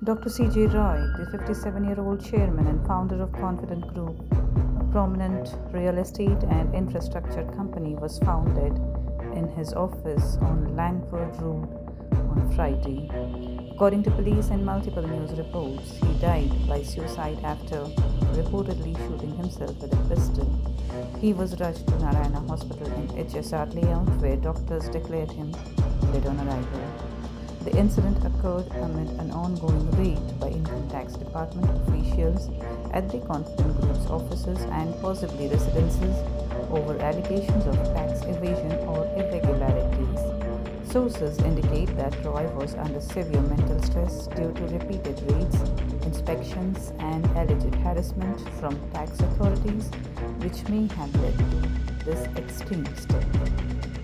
Dr. C.J. Roy, the 57-year-old chairman and founder of Confident Group, a prominent real estate and infrastructure company, was founded in his office on Langford Road on Friday. According to police and multiple news reports, he died by suicide after reportedly shooting himself with a pistol. He was rushed to Narayana Hospital in HSR layout, where doctors declared him dead on arrival. The incident occurred amid an ongoing raid by Income Tax Department officials at the Confident Group's offices and possibly residences over allegations of tax evasion or irregularities. Sources indicate that Roy was under severe mental stress due to repeated raids, inspections, and alleged harassment from tax authorities, which may have led to this extreme step.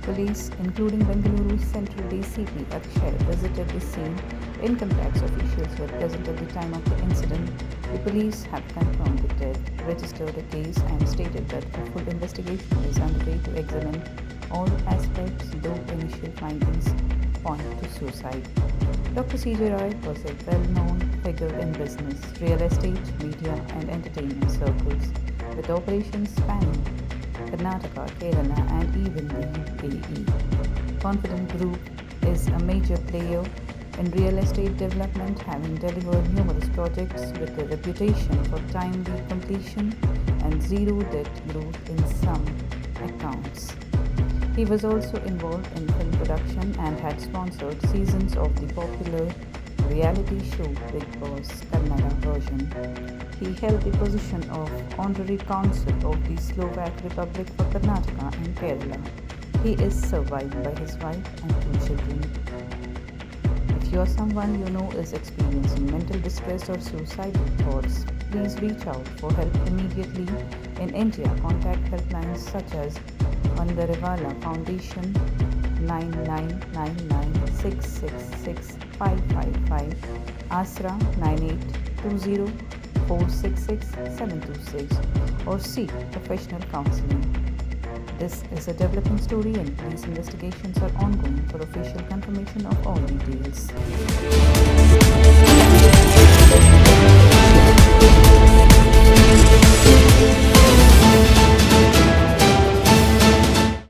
Police, including Bengaluru Central DCP Akshay, visited the scene. Income tax officials were present at the time of the incident. The police have confirmed the death, registered a case, and stated that a full investigation is underway to examine all aspects, though initial findings point to suicide. Dr. C.J. Roy was a well-known figure in business, real estate, media, and entertainment circles, with operations spanning Karnataka, Kerala, and even the UAE. Confident Group is a major player in real estate development, having delivered numerous projects with a reputation for timely completion and zero debt growth in some accounts. He was also involved in film production and had sponsored seasons of the popular reality show Big Boss Kannada version. He held the position of Honorary Consul of the Slovak Republic for Karnataka and Kerala. He is survived by his wife and 2 children. If you are someone you know is experiencing mental distress or suicidal thoughts, please reach out for help immediately. In India, contact helplines such as Mandariwala Foundation 9999 666 555, Asra 9820 466 726, or seek professional counseling. This is a developing story and police investigations are ongoing for official confirmation of all details.